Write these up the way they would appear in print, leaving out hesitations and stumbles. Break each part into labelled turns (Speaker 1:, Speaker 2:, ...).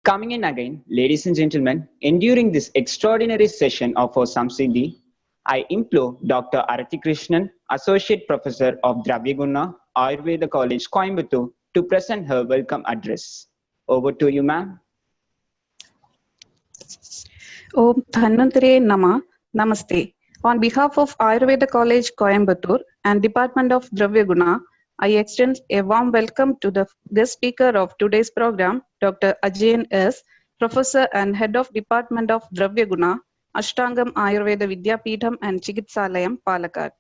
Speaker 1: Coming in again, ladies and gentlemen, enduring this extraordinary session of our Samsiddhi, I implore Dr. Arathi Krishnan, Associate Professor of Dravyaguna, Ayurveda College, Coimbatore, to present her welcome address. Over to you, ma'am.
Speaker 2: Om Dhanvantare Nama, Namaste. On behalf of Ayurveda College, Coimbatore and Department of Dravyaguna, I extend a warm welcome to the guest speaker of today's program, Dr. Ajayan S., Professor and Head of Department of Dravyaguna, Ashtangam Ayurveda Vidyapeetham and Chikitsalayam, Palakkad.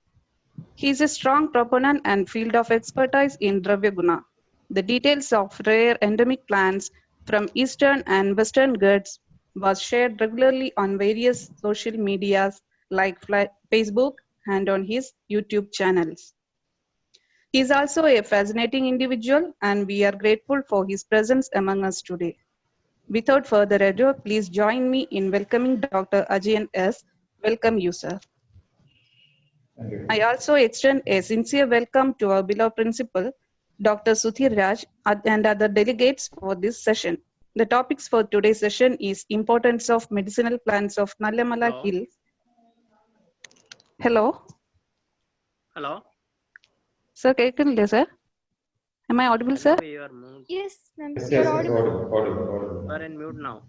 Speaker 2: He is a strong proponent and field of expertise in Dravyaguna. The details of rare endemic plants from eastern and western Ghats was shared regularly on various social medias like Facebook and on his YouTube channels. He is also a fascinating individual and we are grateful for his presence among us today. Without further ado, please join me in welcoming Dr. Ajayan S. Welcome you, sir. I also extend a sincere welcome to our beloved principal, Dr. Sudhir Raj, and other delegates for this session. The topics for today's session is importance of medicinal plants of Nallamala Hills. Hello.
Speaker 3: Hello.
Speaker 2: Sir, sir? Am I audible, sir?
Speaker 4: Yes, ma'am.
Speaker 5: Yes,
Speaker 4: You're
Speaker 5: audible.
Speaker 3: You are in mute now.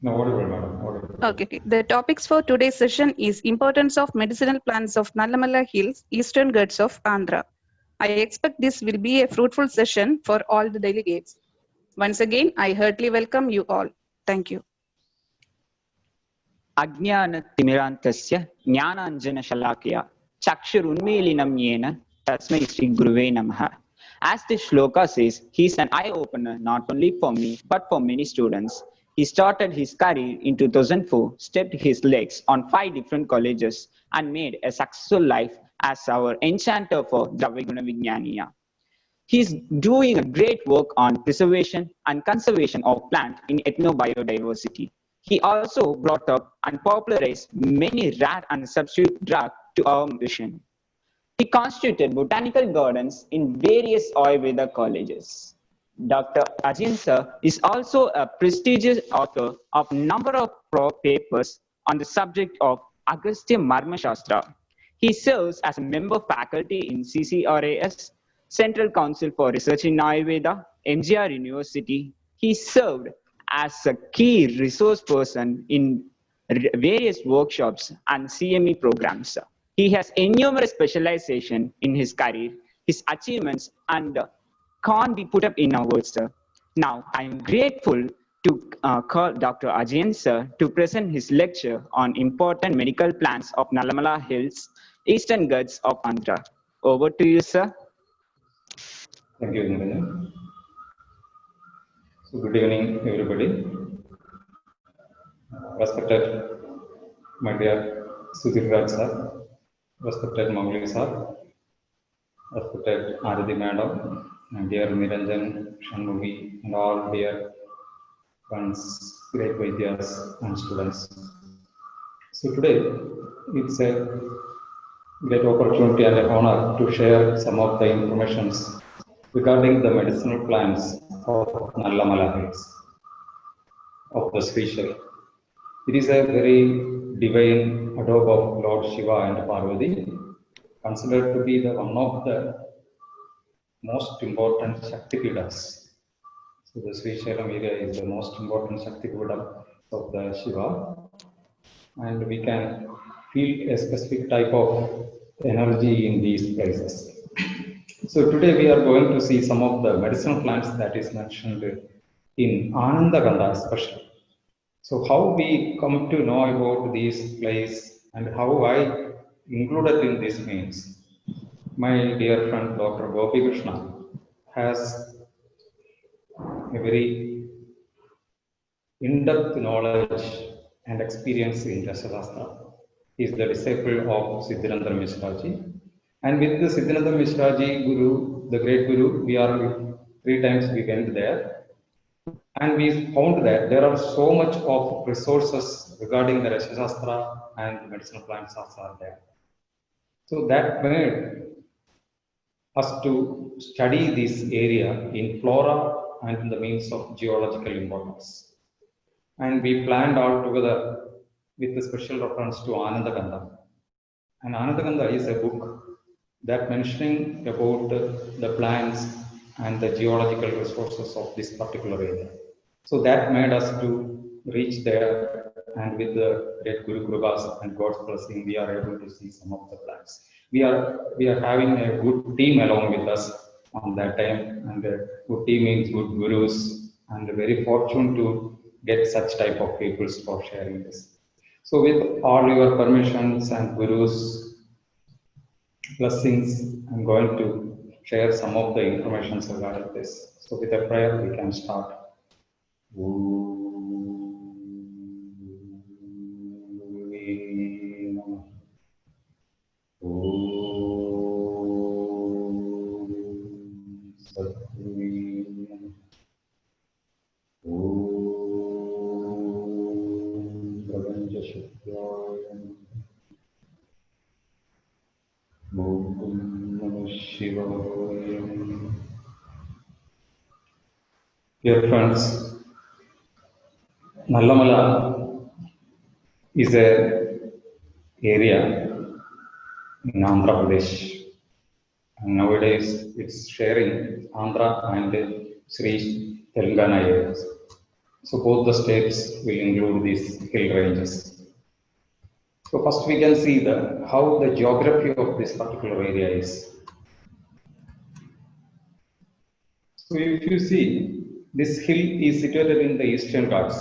Speaker 5: No, audible, madam. Audible.
Speaker 2: Okay. The topics for today's session is importance of medicinal plants of Nallamala Hills, Eastern Ghats of Andhra. I expect this will be a fruitful session for all the delegates. Once again, I heartily welcome you all. Thank you.
Speaker 1: Ajnana-timirantasya jnananjana-shalakaya chakshurunmelinam yena tasmai Sri Guruve namaha. As the shloka says, he is an eye-opener not only for me but for many students. He started his career in 2004, stepped his legs on 5 different colleges and made a successful life as our enchanter for Dravyaguna Vijnaniya. He is doing a great work on preservation and conservation of plants in ethnobiodiversity. He also brought up and popularized many rare and substitute drugs to our mission. He constituted botanical gardens in various Ayurveda colleges. Dr. Ajayan sir is also a prestigious author of a number of papers on the subject of Agastya Marma Shastra. He serves as a member faculty in CCRAS, Central Council for Research in Ayurveda, MGR University. He served as a key resource person in various workshops and CME programs. He has innumerable specialization in his career, his achievements, and can't be put up in our words, sir. Now, I am grateful to call Dr. Ajayan sir to present his lecture on important medical plants of Nallamala Hills, Eastern Ghats of Andhra. Over to you, sir.
Speaker 5: Thank you, Niranjan. So, good evening, everybody. Respected my dear Sudhir Raj sir, respected Mangli sir, respected Arati madam, and dear Niranjan, Shanmugi, and all dear friends, great Vaidyas and students. So today, it's a great opportunity and an honor to share some of the information regarding the medicinal plants of Nallamala Hills of the Seychelles. It is a very divine abode of Lord Shiva and Parvati, considered to be one of the most important Shaktipidas. So the Seychelles area is the most important Shaktipada of the Shiva, and we can feel a specific type of energy in these places. So today we are going to see some of the medicinal plants that is mentioned in Anandagandha especially. So how we come to know about this place and how I included in this means, my dear friend Dr. Gopi Krishna has a very in-depth knowledge and experience in Rasashastra. He is the disciple of Siddhananda Mishraji. And with the Siddhananda Mishraji Guru, the great Guru, we are 3 times we went there. And we found that there are so much of resources regarding the Rasashastra and the medicinal plants are there. So that made us to study this area in flora and the means of geological importance. And we planned all together with a special reference to Anandagandha. And Anandagandha is a book that mentioning about the plants and the geological resources of this particular area. So that made us to reach there, and with the great Guru Kripas and God's blessing, we are able to see some of the plants. We are having a good team along with us on that time, and a good team means good gurus, and very fortunate to get such type of people for sharing this. So with all your permissions and gurus' blessings, I'm going to share some of the information regarding this. So with a prayer, we can start. Dear friends, Nallamala is a area in Andhra Pradesh, and nowadays it's sharing Andhra and Sri Telangana areas. So both the states will include these hill ranges. So first we can see how the geography of this particular area is. So if you see, this hill is situated in the Eastern Ghats,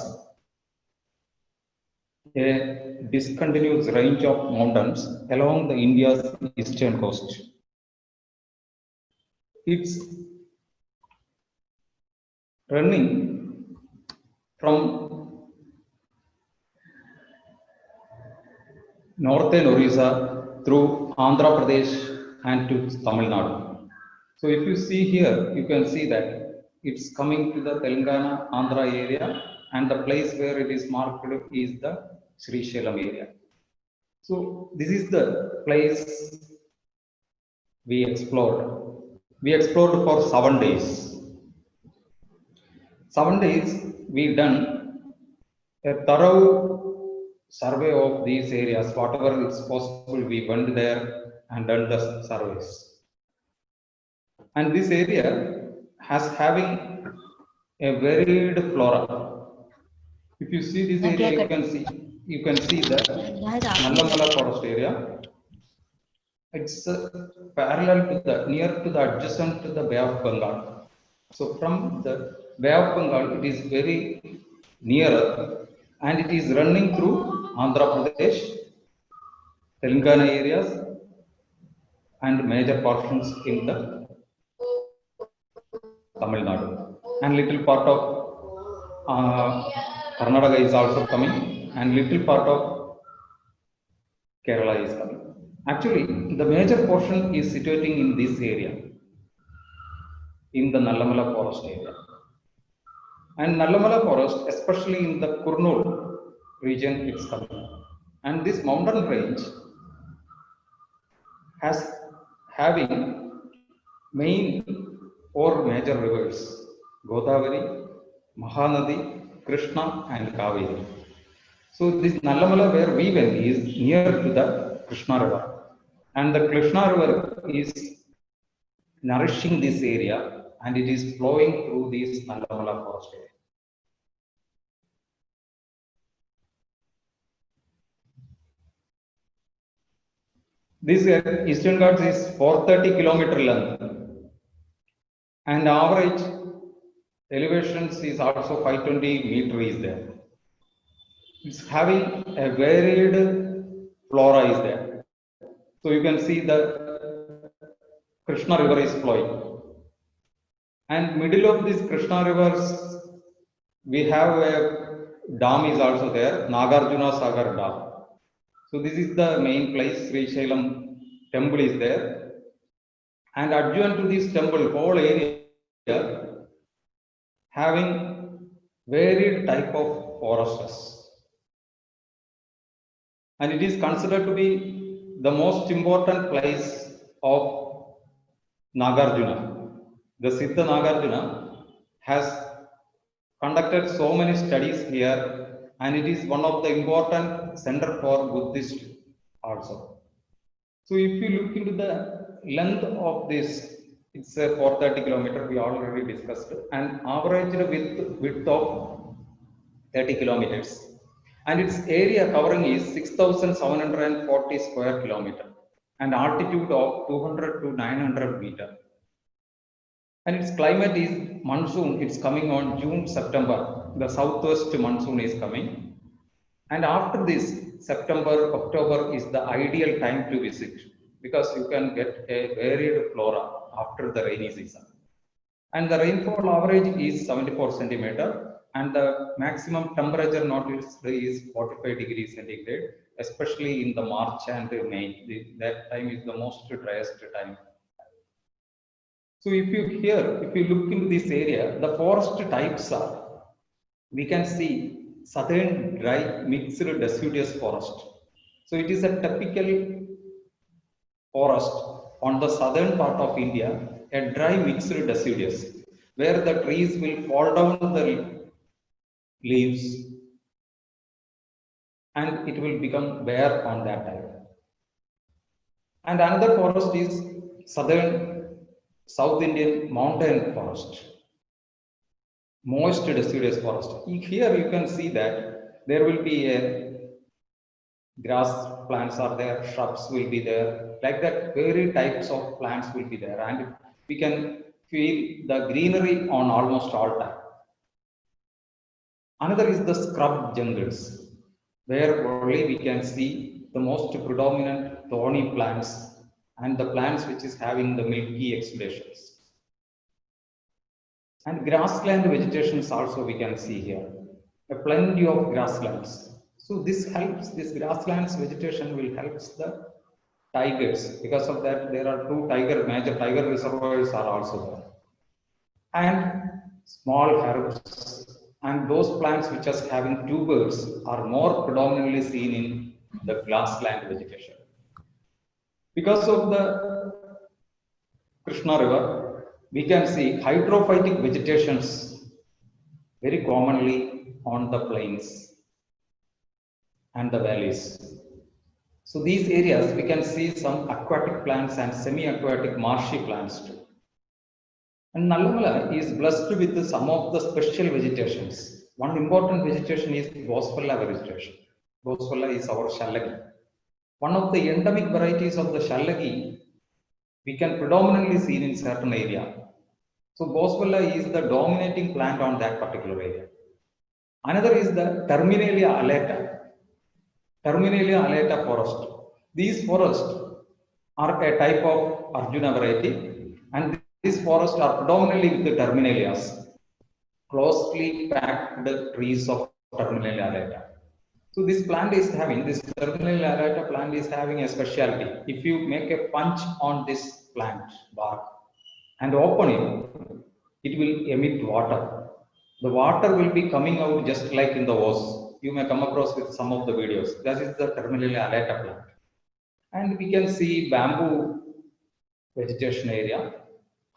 Speaker 5: a discontinuous range of mountains along the India's eastern coast. It's running from northern Orissa through Andhra Pradesh and to Tamil Nadu. So if you see here, you can see that it's coming to the Telangana, Andhra area, and the place where it is marked is the Sri Shailam area. So this is the place we explored. We explored for 7 days. 7 days we done a thorough survey of these areas. Whatever is possible, we went there and done the surveys. And this area has having a varied flora. If you see this area, you can see the Nallamala forest area. It's parallel to the near to the adjacent to the Bay of Bengal. So from the Bay of Bengal, it is very near, and it is running through Andhra Pradesh, Telangana areas, and major portions in the Tamil Nadu, and little part of Karnataka is also coming, and little part of Kerala is coming. Actually, the major portion is situating in this area, in the Nallamala forest area. And Nallamala forest, especially in the Kurnool region, it's coming. And this mountain range has having main 4 major rivers: Godavari, Mahanadi, Krishna, and Kaveri. So this Nallamala where we went is near to the Krishna river, and the Krishna river is nourishing this area, and it is flowing through this Nallamala forest area. This Eastern Ghats is 430 kilometer length, and average elevations is also 520 meter is there. It's having a varied flora is there. So you can see the Krishna river is flowing, and middle of this Krishna rivers we have a dam is also there, Nagarjuna Sagar Dam. So this is the main place. Sri Shailam temple is there, and adjacent to this temple, whole area having varied type of forests, and it is considered to be the most important place of Nagarjuna. The Siddha Nagarjuna has conducted so many studies here, and it is one of the important center for Buddhist also. So if you look into the length of this, it's a 430 kilometer, we already discussed, and average width of 30 kilometers, and its area covering is 6,740 square kilometer and altitude of 200 to 900 meter. And its climate is monsoon. It's coming on June, September. The southwest monsoon is coming. And after this, September, October is the ideal time to visit because you can get a varied flora after the rainy season. And the rainfall average is 74 centimeter, and the maximum temperature noticed is 45 degrees centigrade, especially in the March and May. That time is the most driest time. So if you look into this area, the forest types are, we can see southern dry mixed deciduous forest. So it is a typical forest on the southern part of India, a dry mixed deciduous, where the trees will fall down the leaves and it will become bare on that time. And another forest is South Indian mountain forest, moist deciduous forest. Here you can see that there will be a grass plants are there, shrubs will be there, like that various types of plants will be there, and we can feel the greenery on almost all time. Another is the scrub jungles, where only we can see the most predominant thorny plants and the plants which is having the milky exudations. And grassland vegetations also we can see here, a plenty of grasslands. So this grasslands vegetation will help the tigers. Because of that, there are major tiger reservoirs are also there. And small herbs and those plants which are having tubers are more predominantly seen in the grassland vegetation. Because of the Krishna River, we can see hydrophytic vegetations very commonly on the plains and the valleys. So these areas we can see some aquatic plants and semi-aquatic marshy plants too. And Nallamala is blessed with some of the special vegetations. One important vegetation is Boswellia vegetation. Boswellia is our shallagi. One of the endemic varieties of the shallagi we can predominantly see in certain area. So Boswellia is the dominating plant on that particular area. Another is the Terminalia alata. Terminalia alata forest. These forests are a type of Arjuna variety, and these forests are predominantly with the Terminalias, closely packed trees of Terminalia alata. So this Terminalia alata plant is having a specialty. If you make a punch on this plant bark and open it, it will emit water. The water will be coming out just like in the hose. You may come across with some of the videos. That is the Terminalia alata plant. And we can see bamboo vegetation area,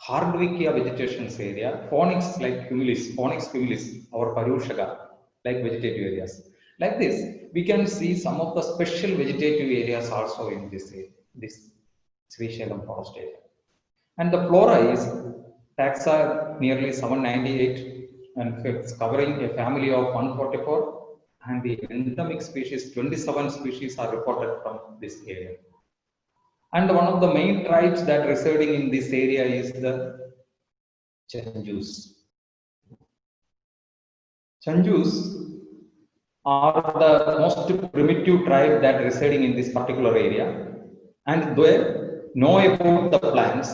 Speaker 5: Hardwickia vegetation area, Phoenix cumulis, our Parushaga, like vegetative areas. Like this, we can see some of the special vegetative areas also in this Srisailam forest area. And the flora is taxa nearly 798, and it's covering a family of 144, and the endemic species 27 species are reported from this area. And one of the main tribes that residing in this area is the Chanjus. Chanjus are the most primitive tribe that residing in this particular area, and they know about the plants,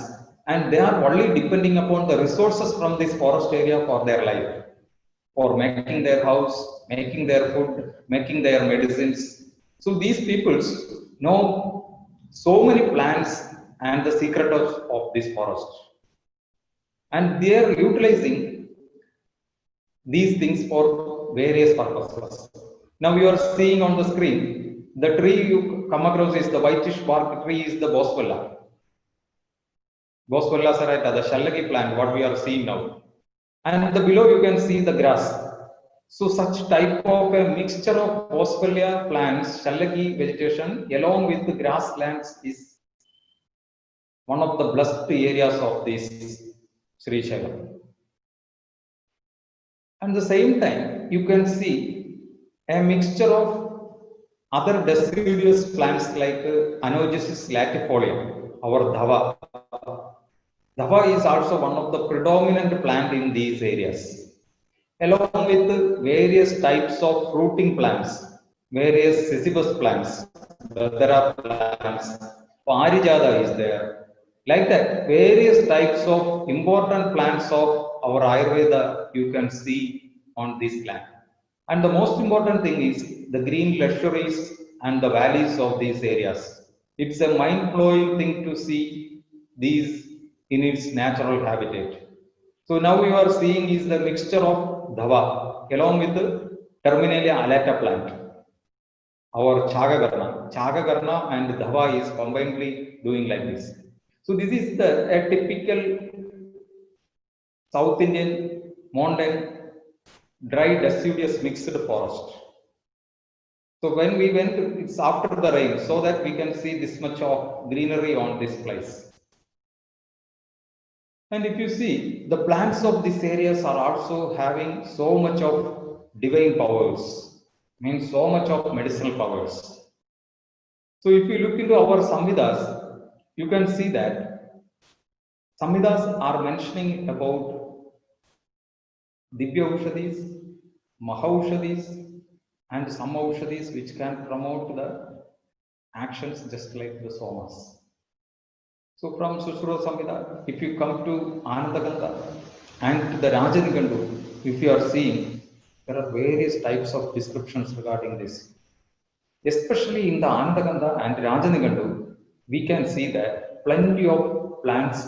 Speaker 5: and they are only depending upon the resources from this forest area for their life, for making their house, making their food, making their medicines. So these peoples know so many plants and the secret of this forest, and they are utilizing these things for various purposes. Now you are seeing on the screen, the tree you come across is the whitish bark tree is the Boswellia serrata, the shallagi plant, what we are seeing now. And the below you can see the grass. So such type of a mixture of boswellia plants, shallaki vegetation along with the grasslands is one of the blessed areas of this Srisailam. At the same time, you can see a mixture of other deciduous plants like Anogesis latifolia or dhava. Dhava is also one of the predominant plant in these areas, along with various types of fruiting plants, various deciduous plants, Bradara plants, Parijada is there. Like that, various types of important plants of our Ayurveda you can see on this land. And the most important thing is the green luxuries and the valleys of these areas. It's a mind-blowing thing to see these in its natural habitat. So now you are seeing is the mixture of dhava along with the Terminalia alata plant. Our Chagagarna and dhava is combinedly doing like this. So this is a typical South Indian mountain dry deciduous mixed forest. So when we went, it's after the rain, so that we can see this much of greenery on this place. And if you see, the plants of these areas are also having so much of divine powers, means so much of medicinal powers. So if you look into our Samhidas, you can see that Samhidas are mentioning about Divya Ushadis, Mahaushadis, and some Aushadis which can promote the actions just like the Somas. So from Sushruta Samhita, if you come to Anandagandha and to the Rajanigandu, if you are seeing, there are various types of descriptions regarding this. Especially in the Anandagandha and Rajanigandu, we can see that plenty of plants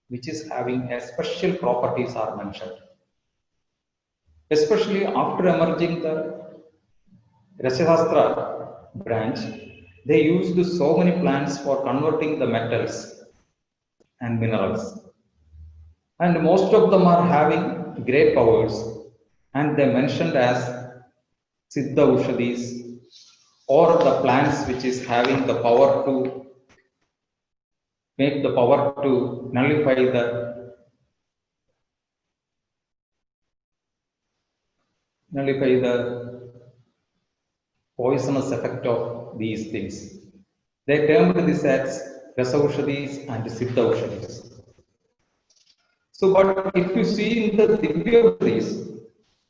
Speaker 5: which is having a special properties are mentioned. Especially after emerging the Rasashastra branch, they used so many plants for converting the metals and minerals. And most of them are having great powers, and they mentioned as Siddha Ushadis, or the plants which is having the power to make the power to nullify the poisonous effect of these things. They termed this as Rasaushadis and Siddha Ushadis. So, but if you see in the Divya Ushadis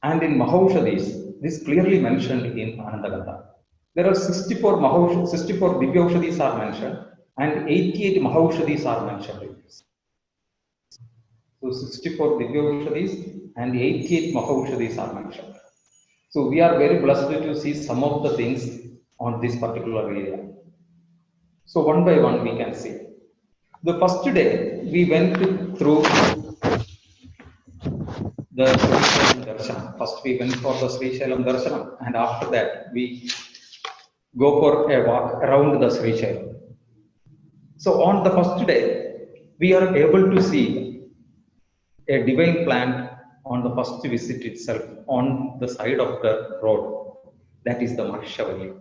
Speaker 5: and in Mahaushadis, this clearly mentioned in Anandagandha. There are 64 Divya Ushadis are mentioned and 88 Mahaushadis are mentioned in this. So 64 Divya Ushadis and 88 Mahaushadis are mentioned. So we are very blessed to see some of the things on this particular area. So one by one we can see. The first day we went through the Srisailam Darshan. First we went for the Srisailam Darshan, and after that we go for a walk around the Srisailam. So on the first day we are able to see a divine plant on the first visit itself on the side of the road, that is the Mahishavalli.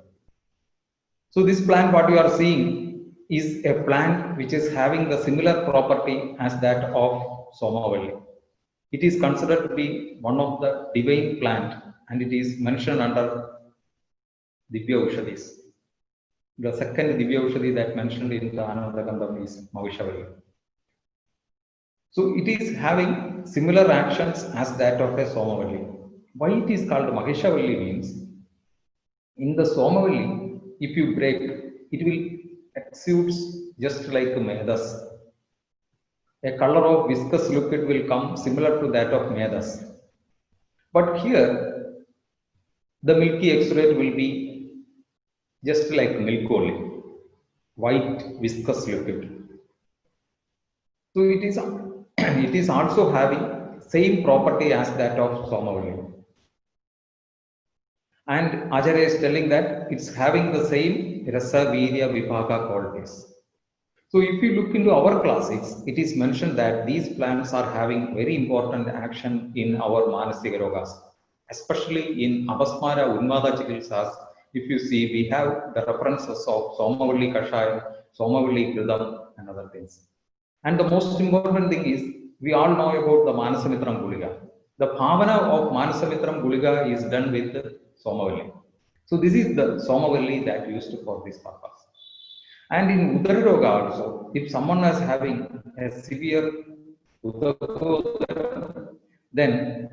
Speaker 5: So this plant what you are seeing is a plant which is having the similar property as that of Somavalli. It is considered to be one of the divine plant, and it is mentioned under Divya Ushadis. The second Divya Ushadi that mentioned in the Anandagandham is Mahishavalli. So it is having similar actions as that of a Somavalli. Why it is called Mahishavalli means, in the Somavalli, if you break, it will exudes just like Medas. A color of viscous liquid will come similar to that of Medas. But here, the milky exudate will be just like milk only, white viscous liquid. So it is also having same property as that of Somavalli. And Acharya is telling that it's having the same Rasa Virya Vibhaga qualities. So if you look into our classics, it is mentioned that these plants are having very important action in our Manasika Rogas, especially in Apasmara Unmada Chikilsas. If you see, we have the references of Somavalli Kashayam, Somavalli Gridam, and other things. And the most important thing is, we all know about the Manasamitram Gulika. The Bhavana of Manasamitram Gulika is done with Somavalli. So this is the Somavalli that used for this purpose. And in Udararoga also, if someone is having a severe Udararoga, then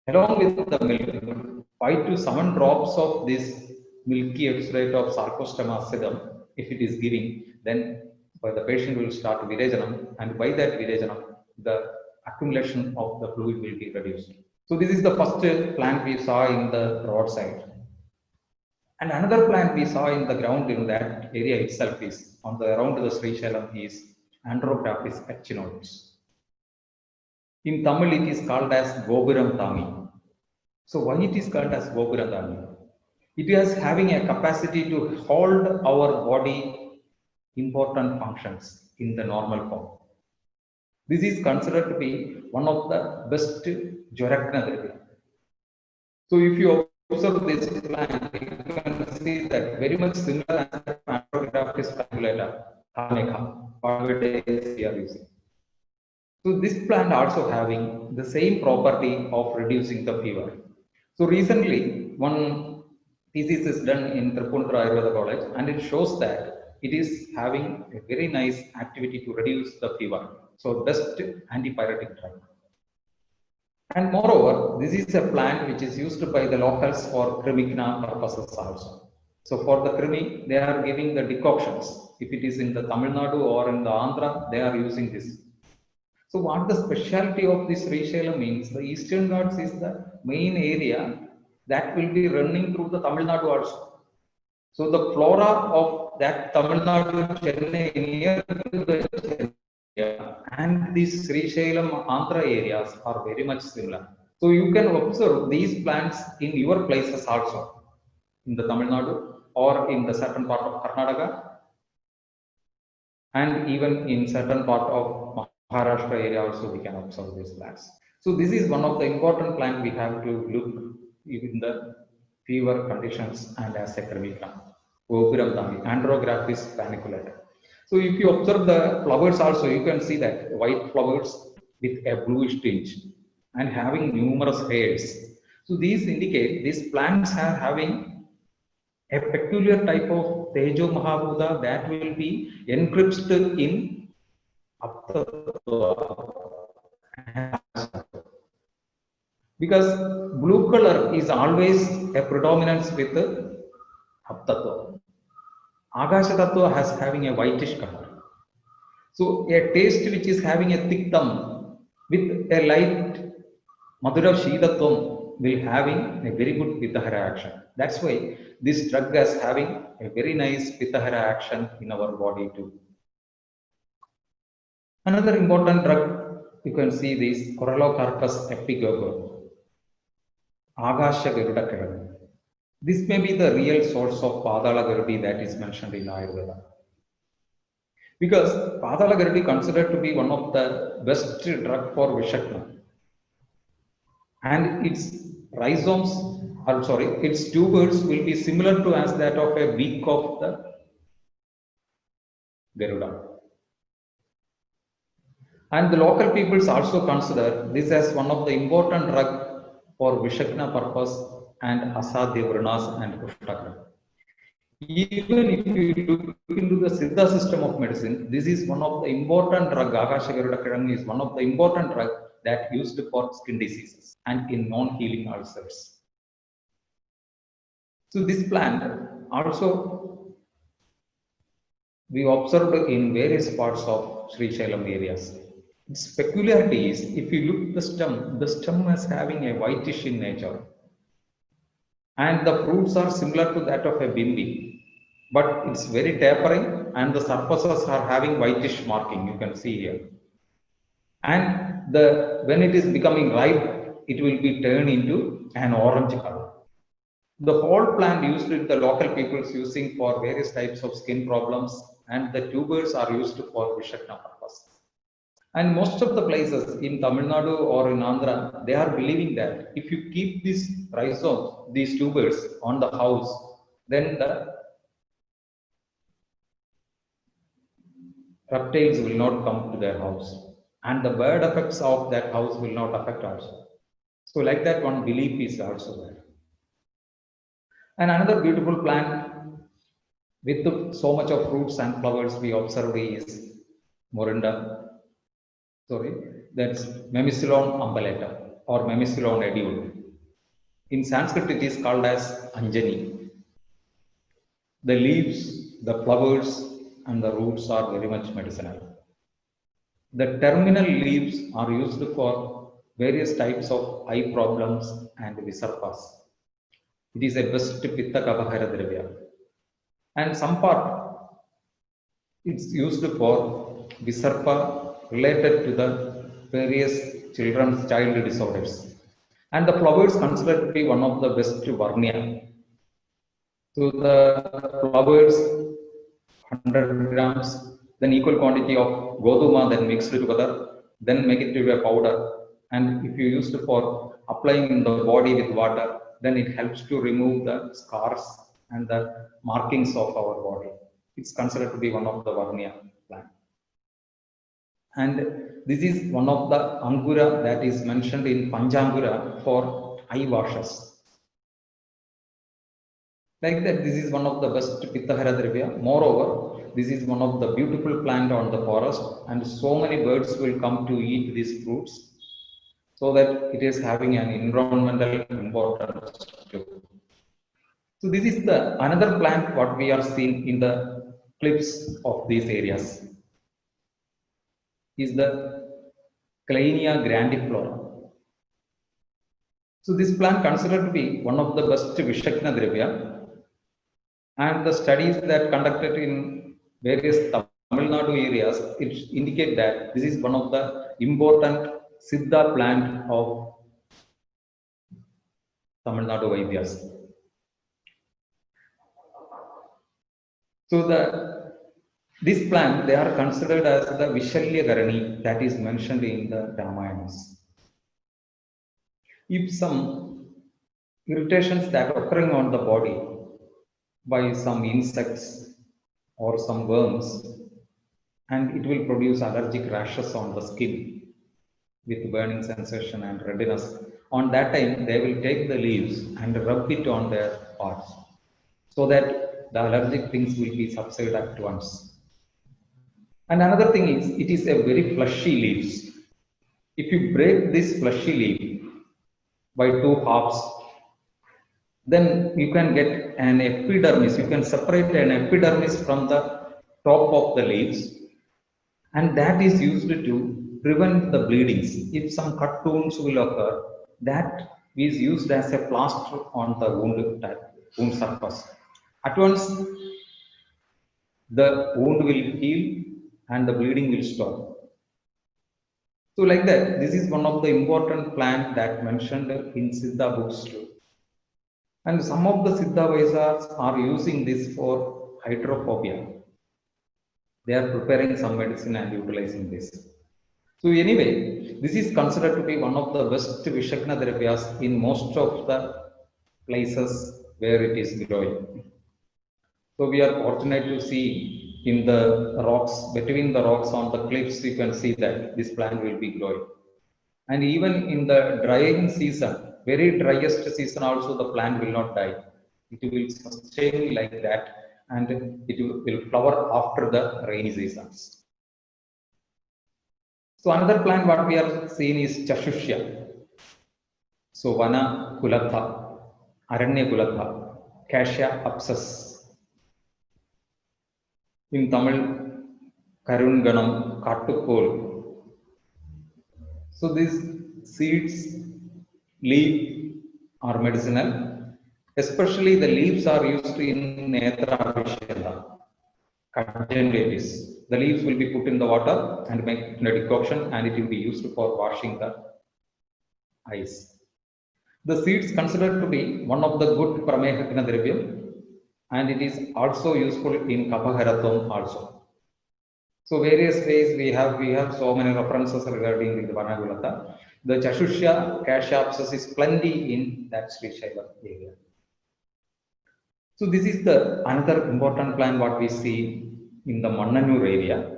Speaker 5: along with the milk, 5 to 7 drops of this milky extract of Sarcostoma acidum, if it is giving, then the patient will start Virejanam, and by that Virejanam, the accumulation of the fluid will be reduced. So this is the first plant we saw in the roadside. And another plant we saw in the ground in that area itself is on the around the Sri Shailam is Andrographis echinoides. In Tamil it is called as Gopuram Thami. So why it is called as Gopuram Thami? It is having a capacity to hold our body important functions in the normal form. This is considered to be one of the best Jorakna therapy. So if you observe this plant, you can see that very much similar as Andrographis spangulata, what we are using. So this plant also having the same property of reducing the fever. So recently, one thesis is done in Tripundra Ayurveda College, and it shows that it is having a very nice activity to reduce the fever. So best antipyretic drug. And moreover, this is a plant which is used by the locals for Krimigna purposes also. So for the Krimi, they are giving the decoctions. If it is in the Tamil Nadu or in the Andhra, they are using this. So what the specialty of this Sri Shailam means, the Eastern Ghats is the main area that will be running through the Tamil Nadu also. So the flora of that Tamil Nadu, Chennai, near to the Chennai, and these Sri Shailam Andhra areas are very much similar. So you can observe these plants in your places also, in the Tamil Nadu or in the certain part of Karnataka, and even in certain part of Maharashtra area also we can observe these plants. So this is one of the important plant we have to look in the fever conditions and as a Krimigna. Gopuram Thami, Andrographis paniculata. So if you observe the flowers also, you can see that white flowers with a bluish tinge and having numerous hairs. So these indicate these plants are having a peculiar type of Tejo Mahabhuta that will be encrypted in Aptattva. Because blue color is always a predominance with Aptattva. Akasha Tattva has having a whitish color. So a taste which is having a thick thumb with a light Madhura Shidatvam will having a very good Pittahara action. That's why this drug is having a very nice Pittahara action in our body too. Another important drug, you can see this Corallocarpus epigogo, Agasha Garuda. This may be the real source of Padala Garudi that is mentioned in Ayurveda. Because Padala Garudi considered to be one of the best drug for Vishakna. And its rhizomes, or sorry, its tubers will be similar to as that of a beak of the Garuda. And the local peoples also consider this as one of the important drug for Vishakna purpose and Asadhya Vranas and Kushtakra. Even if you look into the Siddha system of medicine, this is one of the important drug. Akasha Garuda Kirang is one of the important drug that used for skin diseases and in non-healing ulcers. So this plant also we observed in various parts of Sri Shailam areas. Its peculiarity is, if you look at the stem is having a whitish in nature. And the fruits are similar to that of a bimbi, but it's very tapering and the surfaces are having whitish marking, you can see here. And when it is becoming ripe, it will be turned into an orange color. The whole plant used with the local peoples using for various types of skin problems and the tubers are used for Vishakna purpose. And most of the places in Tamil Nadu or in Andhra, they are believing that if you keep these rhizomes, these tubers on the house, then the reptiles will not come to their house, and the bird effects of that house will not affect also. So like that, one belief is also there. And another beautiful plant with so much of fruits and flowers we observe is Morinda. Sorry, that's Memisilon umbellata or Memisilon edule. In Sanskrit, it is called as Anjani. The leaves, the flowers, and the roots are very much medicinal. The terminal leaves are used for various types of eye problems and visarpas. It is a best pitta kapahara dravya. And some part it's used for visarpa related to the various children's child disorders. And the flowers considered to be one of the best varnia. So the flowers 100 grams, then equal quantity of goduma, then mixed together, then make it to a powder. And if you use it for applying in the body with water, then it helps to remove the scars and the markings of our body. It's considered to be one of the varnia plant. And this is one of the angura that is mentioned in Panchangura for eye washes. Like that, this is one of the best Pittahara Dravya. Moreover, this is one of the beautiful plant on the forest, and so many birds will come to eat these fruits, so that it is having an environmental importance too. So this is the another plant what we are seeing in the cliffs of these areas is the Cleinia grandiflora. So this plant considered to be one of the best Vishakna Dravya. And the studies that conducted in various Tamil Nadu areas, it indicate that this is one of the important Siddha plant of Tamil Nadu Vaidyas. So this plant, they are considered as the Vishalya Garani that is mentioned in the Ramayanas. If some irritations that are occurring on the body by some insects or some worms, and it will produce allergic rashes on the skin with burning sensation and redness. On that time, they will take the leaves and rub it on their parts so that the allergic things will be subsided at once. And another thing is, it is a very fleshy leaves. If you break this fleshy leaf by two halves, then you can get an epidermis. You can separate an epidermis from the top of the leaves, and that is used to prevent the bleedings. If some cut wounds will occur, that is used as a plaster on the wound surface. At once, the wound will heal and the bleeding will stop. So like that, this is one of the important plants that mentioned in Siddha books too. And some of the Siddha Vaisas are using this for hydrophobia. They are preparing some medicine and utilizing this. So anyway, this is considered to be one of the best Vishakna Dravyas in most of the places where it is growing. So we are fortunate to see in the rocks, between the rocks on the cliffs, you can see that this plant will be growing. And even in the drying season, very driest season also, the plant will not die. It will sustain like that, and it will flower after the rainy seasons. So another plant what we are seeing is Chashushya. So Vana Kulatha, Aranya Kulatha, Cassia Apsus. In Tamil, Karunganam, Kattukol. So these seeds, leaf are medicinal. Especially the leaves are used in Netra Abhisheka, conjunctivitis. The leaves will be put in the water and make a decoction, and it will be used for washing the eyes. The seeds considered to be one of the good Pramehakna Dravyam, and it is also useful in Kapaharatham also. So various ways we have so many references regarding the Varnagulata. The Chashushya Kashyapsis is plenty in that Sri Shaiva area. So this is the another important plant what we see in the Mannanur area.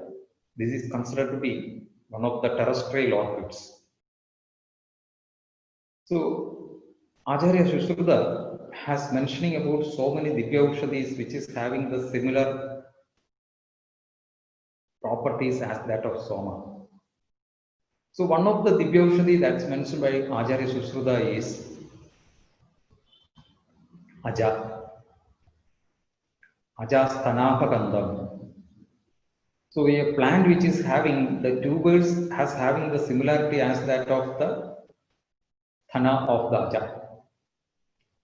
Speaker 5: This is considered to be one of the terrestrial orchids. So Acharya Sushruta has mentioning about so many Divyaushadis which is having the similar properties as that of Soma. So one of the Divyaushadi that's mentioned by Acharya Sushruta is Aja. Ajasthanapagandham. So a plant which is having the tubers has having the similarity as that of the thana of the Aja.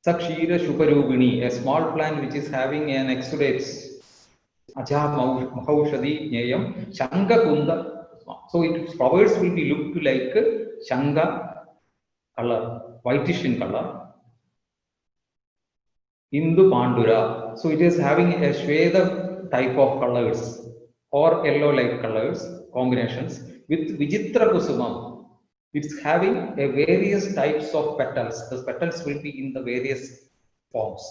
Speaker 5: Sakshira Shuparubini, a small plant which is having an exudates Aja Mahaushadi Nyayam Shanga Kunda. So its flowers will be looked like Shanga color, whitish in color. Indu Pandura. So it is having a Shveda type of colors or yellow like colors combinations with Vijitra Kusumam. It's having a various types of petals. The petals will be in the various forms.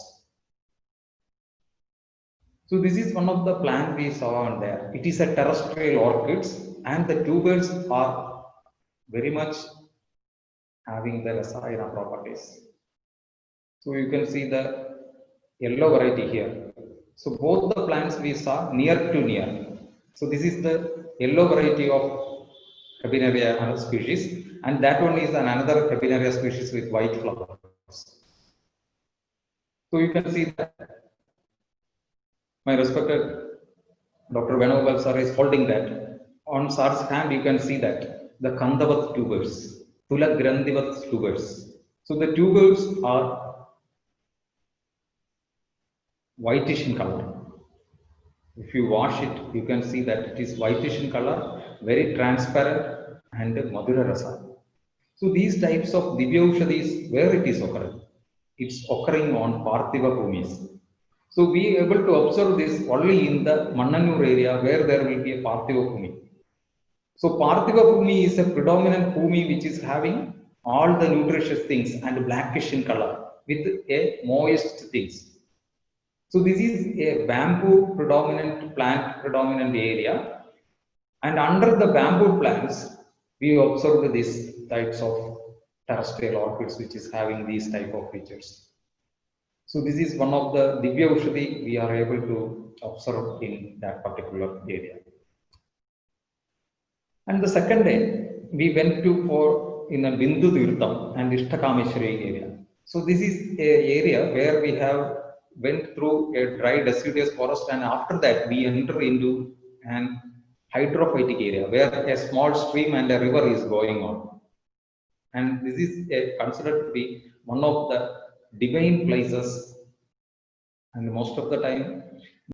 Speaker 5: So this is one of the plants we saw on there. It is a terrestrial orchids and the tubers are very much having the Rasayana properties. So you can see the yellow variety here. So both the plants we saw near to near. So this is the yellow variety of Habenaria species, and that one is another Habenaria species with white flowers. So you can see that my respected Dr. Venugopal sir is holding that. On sir's hand, you can see that the Kandavat tubers, Tula Grandhivat tubers. So the tubers are whitish in color. If you wash it, you can see that it is whitish in color, very transparent and Madhura Rasa. So these types of Divyaushadis, where it is occurring? It's occurring on Parthiva Bhumis. So we are able to observe this only in the Mannanur area where there will be a Parthiva Bhumi. So Parthiva Bhumi is a predominant Bhumi which is having all the nutritious things and blackish in color with a moist things. So this is a bamboo predominant plant predominant area, and under the bamboo plants we observed these types of terrestrial orchids which is having these type of features. So this is one of the Divyaushadi we are able to observe in that particular area. And the second day we went to for in a Bindu Tirtham and Ishtakameshwari area. So this is an area where we have went through a dry deciduous forest, and after that we enter into an hydrophytic area where a small stream and a river is going on. And this is considered to be one of the divine places, and most of the time